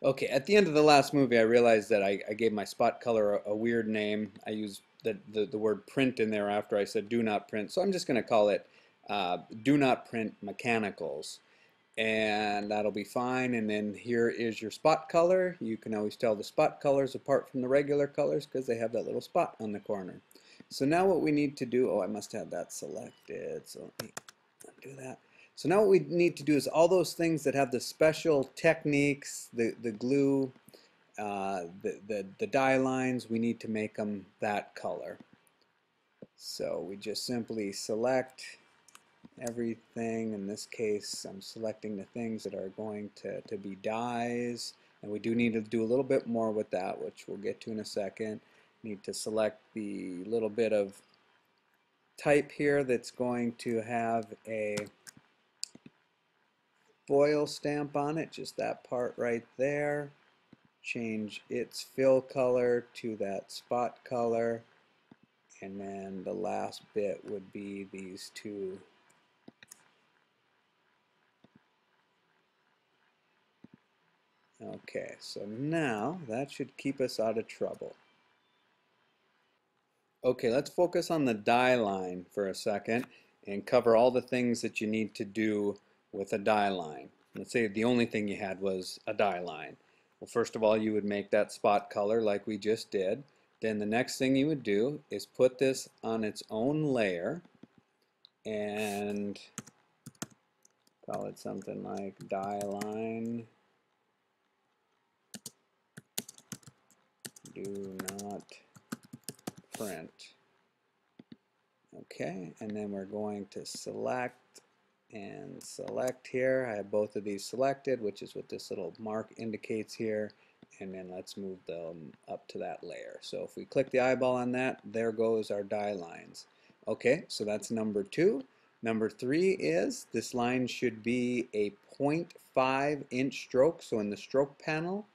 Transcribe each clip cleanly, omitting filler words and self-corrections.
Okay, at the end of the last movie, I realized that I gave my spot color a weird name. I used the word print in there after I said do not print. So I'm just going to call it do not print mechanicals. And that'll be fine. And then here is your spot color. You can always tell the spot colors apart from the regular colors because they have that little spot on the corner. So now what we need to do, oh, I must have that selected. So let me undo that. So now what we need to do is all those things that have the special techniques, the glue, the dye lines, we need to make them that color. So we just simply select everything. In this case, I'm selecting the things that are going to be dyes. And we do need to do a little bit more with that, which we'll get to in a second. Need to select the little bit of type here that's going to have a foil stamp on it, just that part right there. Change its fill color to that spot color, and then the last bit would be these two. Okay, so now that should keep us out of trouble. Okay, let's focus on the dye line for a second and cover all the things that you need to do with a dye line. Let's say the only thing you had was a dye line. Well, first of all, you would make that spot color like we just did. Then the next thing you would do is put this on its own layer and call it something like dye line. Do not print. Okay, and then we're going to select and select here. I have both of these selected, which is what this little mark indicates here. And then let's move them up to that layer. So if we click the eyeball on that, there goes our dye lines. Okay, so that's number 2. Number 3 is this line should be a 0.5 inch stroke. So in the stroke panel,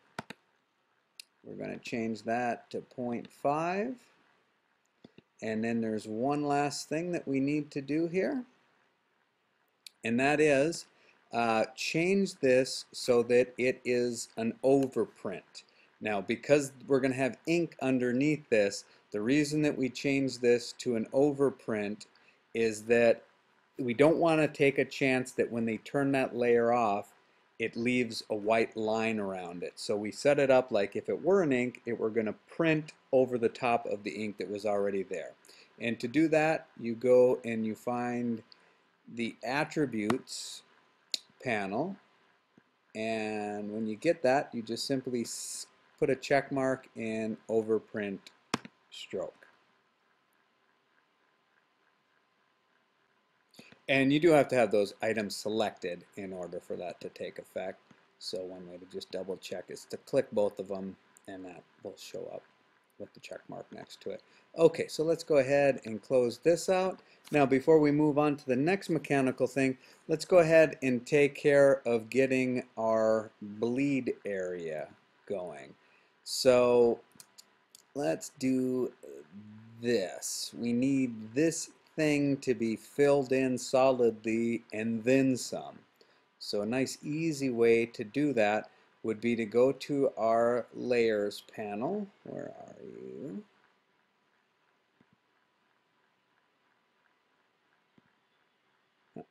we're going to change that to 0.5. And then there's one last thing that we need to do here, and that is change this so that it is an overprint. Now, because we're going to have ink underneath this, the reason that we change this to an overprint is that we don't want to take a chance that when they turn that layer off, it leaves a white line around it. So we set it up like if it were an ink, it were going to print over the top of the ink that was already there. And to do that, you go and you find the attributes panel, and when you get that, you just simply put a check mark in overprint stroke. And you do have to have those items selected in order for that to take effect. So one way to just double check is to click both of them, and that will show up with the check mark next to it. Okay, so let's go ahead and close this out. Now, before we move on to the next mechanical thing, let's go ahead and take care of getting our bleed area going. So let's do this. We need this thing to be filled in solidly and then some. So a nice easy way to do that would be to go to our layers panel. Where are you?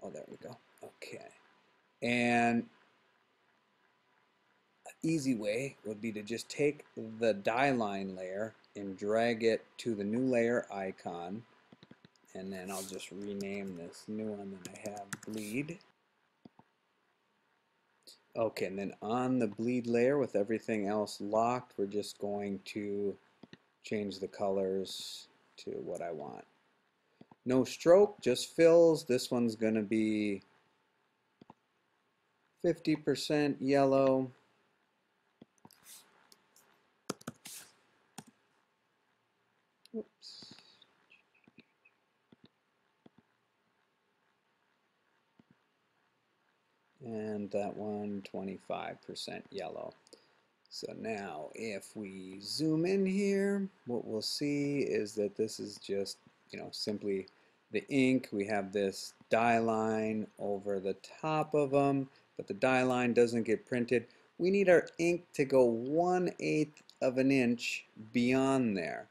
Oh, there we go. Okay. And an easy way would be to just take the dye line layer and drag it to the new layer icon. And then I'll just rename this new one that I have bleed. Okay, and then on the bleed layer with everything else locked, we're just going to change the colors to what I want. No stroke, just fills. This one's going to be 50% yellow. Oops. And that one 25% yellow. So now if we zoom in here, what we'll see is that this is just, simply the ink. We have this dye line over the top of them, but the dye line doesn't get printed. we need our ink to go 1/8 of an inch beyond there.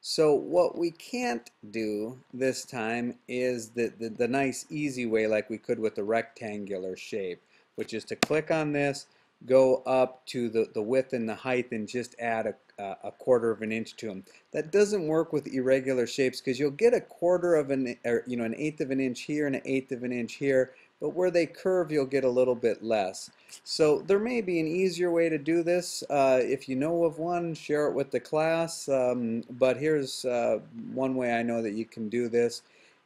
So what we can't do this time is the nice easy way like we could with the rectangular shape, which is to click on this, go up to the width and the height, and just add a 1/4 of an inch to them. That doesn't work with irregular shapes because you'll get a 1/4 of an, or an 1/8 of an inch here and an 1/8 of an inch here, but where they curve you'll get a little bit less. So there may be an easier way to do this. If you know of one, share it with the class. But here's one way I know that you can do this.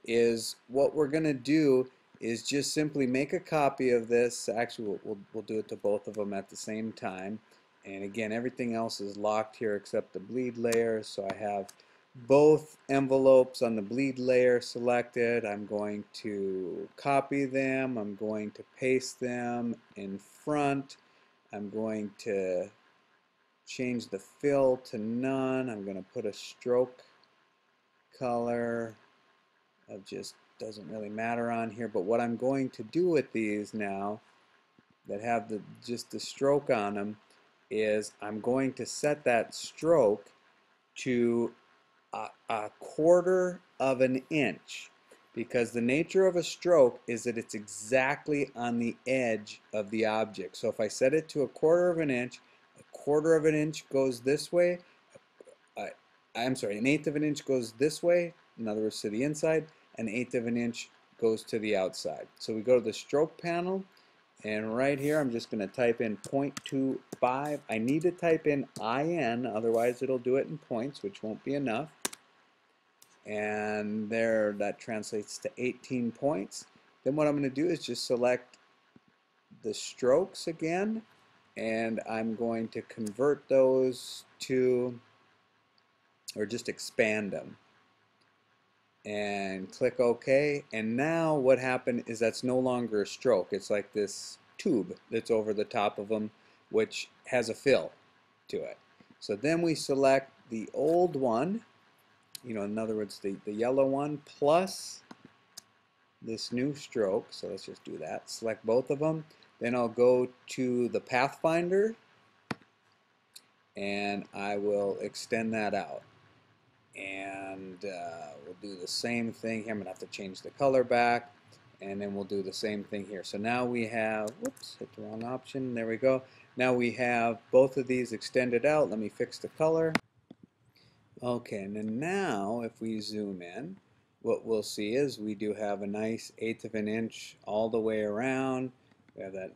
Is what we're going to do is just simply make a copy of this. Actually, we'll do it to both of them at the same time. And again, everything else is locked here except the bleed layer. So I have both envelopes on the bleed layer selected. I'm going to copy them. I'm going to paste them in front. I'm going to change the fill to none. I'm going to put a stroke color of just doesn't really matter on here. But what I'm going to do with these now that have just the stroke on them is I'm going to set that stroke to a 1/4 of an inch, because the nature of a stroke is that it's exactly on the edge of the object. So if I set it to a 1/4 of an inch, a 1/4 of an inch goes this way, I'm sorry, an 1/8 of an inch goes this way, in other words to the inside, an 1/8 of an inch goes to the outside. So we go to the stroke panel, and right here I'm just going to type in 0.25. I need to type in IN, otherwise it'll do it in points, which won't be enough. And there, that translates to 18 points. Then what I'm going to do is just select the strokes again, and I'm going to convert those to, or just expand them, and click OK. And now what happened is that's no longer a stroke. It's like this tube that's over the top of them, which has a fill to it. So then we select the old one, in other words, the yellow one, plus this new stroke. So let's just do that. Select both of them. Then I'll go to the Pathfinder, and I will extend that out. And we'll do the same thing here. I'm going to have to change the color back, and then we'll do the same thing here. So now we have, whoops, hit the wrong option. There we go. Now we have both of these extended out. Let me fix the color. Okay, and then now if we zoom in, what we'll see is we do have a nice 1/8 of an inch all the way around. We have that,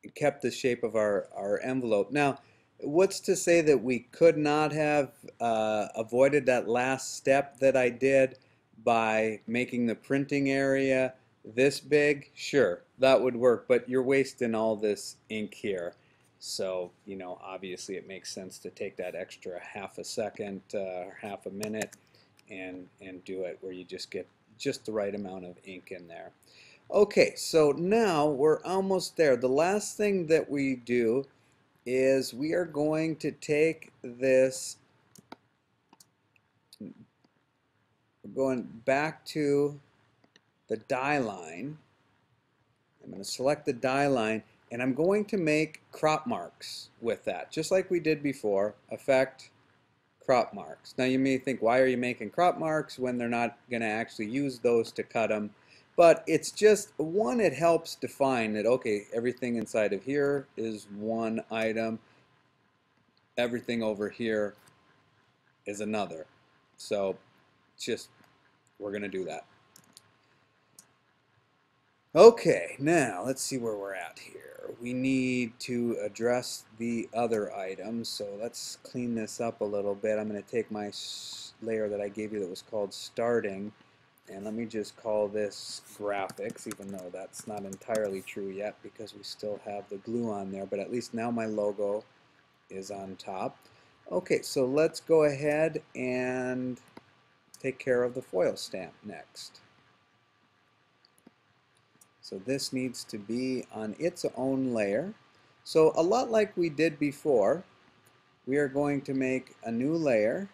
it kept the shape of our envelope. Now, what's to say that we could not have avoided that last step that I did by making the printing area this big? Sure, that would work, but you're wasting all this ink here. So, obviously it makes sense to take that extra half a second or half a minute and do it where you just get just the right amount of ink in there. Okay, so now we're almost there. The last thing that we do is we are going to take this, we're going back to the die line. I'm going to select the die line, and I'm going to make crop marks with that, just like we did before. Effect, crop marks. Now you may think, why are you making crop marks when they're not going to actually use those to cut them? But it's just, one, it helps define that, okay, everything inside of here is one item, everything over here is another. So just, we're going to do that. Okay, now let's see where we're at here. We need to address the other items, so let's clean this up a little bit. I'm going to take my layer that I gave you that was called starting, and let me just call this graphics, even though that's not entirely true yet because we still have the glue on there, but at least now my logo is on top. Okay, so let's go ahead and take care of the foil stamp next. So this needs to be on its own layer. So a lot like we did before, we are going to make a new layer.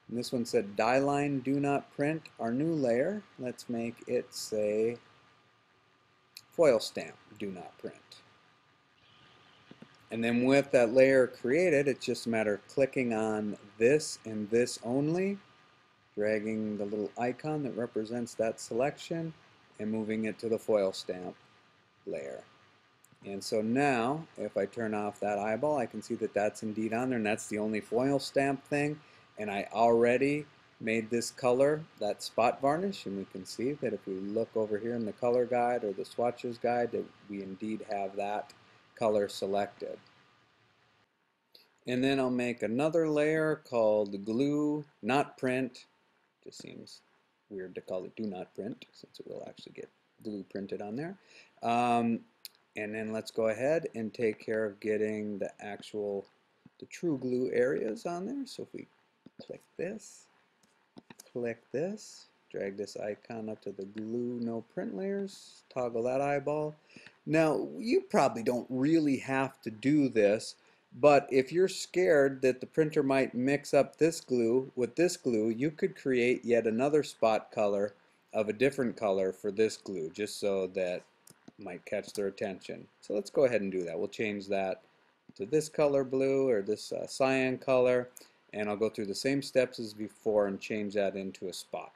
And this one said die line do not print. Our new layer, let's make it say foil stamp do not print. And then with that layer created, it's just a matter of clicking on this and this only, dragging the little icon that represents that selection, and moving it to the foil stamp layer. And so now, if I turn off that eyeball, I can see that that's indeed on there, and that's the only foil stamp thing. And I already made this color, that spot varnish, and we can see that if we look over here in the color guide or the swatches guide, that we indeed have that color selected. And then I'll make another layer called glue not print. Just seems weird to call it do not print since it will actually get glue printed on there. And then let's go ahead and take care of getting the true glue areas on there. So if we click this, drag this icon up to the glue no print layers, toggle that eyeball. Now you probably don't really have to do this, but if you're scared that the printer might mix up this glue with this glue, you could create yet another spot color of a different color for this glue, just so that might catch their attention. So let's go ahead and do that. We'll change that to this color blue or this cyan color, and I'll go through the same steps as before and change that into a spot.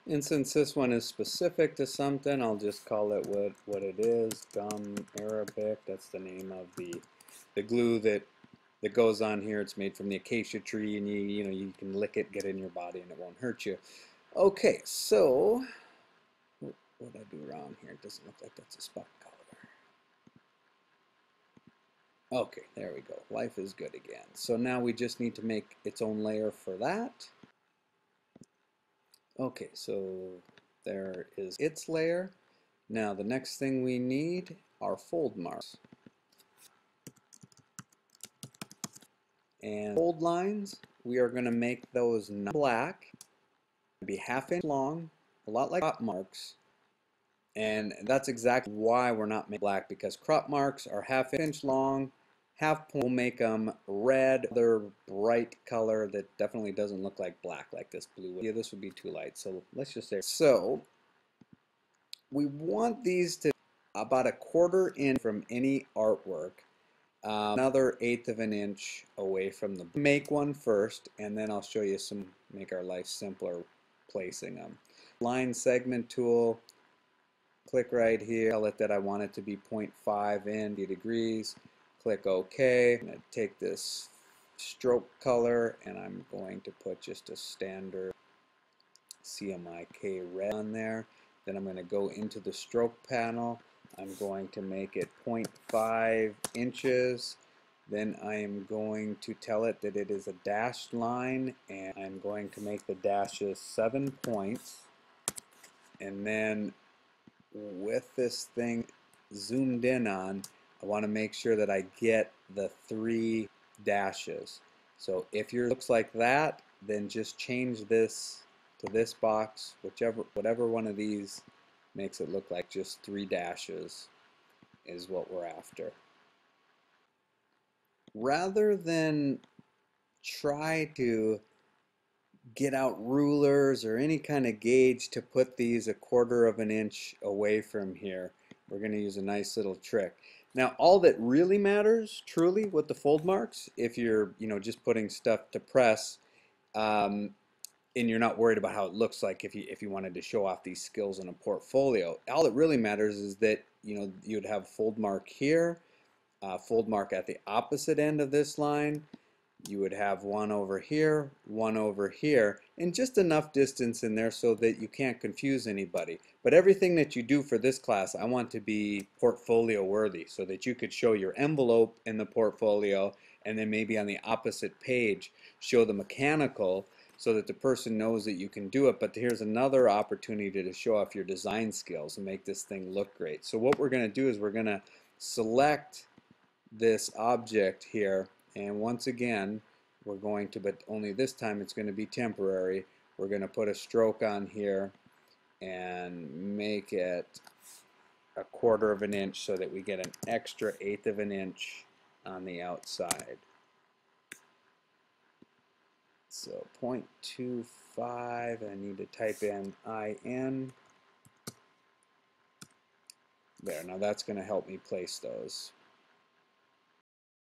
And since this one is specific to something, I'll just call it what it is, gum arabic. That's the name of the glue that goes on here. It's made from the acacia tree, and you can lick it, get it in your body, and it won't hurt you. Okay, so what did I do wrong here? It doesn't look like that's a spot color. Okay, there we go. Life is good again. So now we just need to make its own layer for that. Okay, so there is its layer. Now the next thing we need are fold marks. And fold lines, we are going to make those not black, be ½ inch long, a lot like crop marks. And that's exactly why we're not making black, because crop marks are ½ inch long, half point. We'll make them red, other bright color that definitely doesn't look like black, like this blue. Yeah, this would be too light, so let's just say. So we want these to about 1/4 inch from any artwork, another 1/8 of an inch away from the. Make one first, and then I'll show you make our life simpler placing them. Line segment tool. Click right here, tell it that I want it to be 0.5 in 90 degrees. Click OK. I'm going to take this stroke color and I'm going to put just a standard CMYK red on there. Then I'm going to go into the stroke panel. I'm going to make it 0.5 inches. Then I am going to tell it that it is a dashed line, and I'm going to make the dashes 7 points. And then with this thing zoomed in on, I want to make sure that I get the 3 dashes. So if yours looks like that, then just change this to this box, whatever one of these makes it look like just 3 dashes is what we're after. Rather than try to get out rulers or any kind of gauge to put these 1/4 of an inch away from here, we're going to use a nice little trick. Now all that really matters truly with the fold marks, if you're just putting stuff to press, and you're not worried about how it looks like if you wanted to show off these skills in a portfolio, all that really matters is that you'd have fold mark here, fold mark at the opposite end of this line. You would have one over here, and just enough distance in there so that you can't confuse anybody. But everything that you do for this class, I want to be portfolio worthy, so that you could show your envelope in the portfolio, and then maybe on the opposite page show the mechanical, so that the person knows that you can do it. But here's another opportunity to show off your design skills and make this thing look great. So what we're going to do is we're going to select this object here, and once again we're going to, but only this time it's going to be temporary, we're going to put a stroke on here and make it 1/4 of an inch so that we get an extra 1/8 of an inch on the outside. So 0.25, I need to type in IN. There, now that's going to help me place those.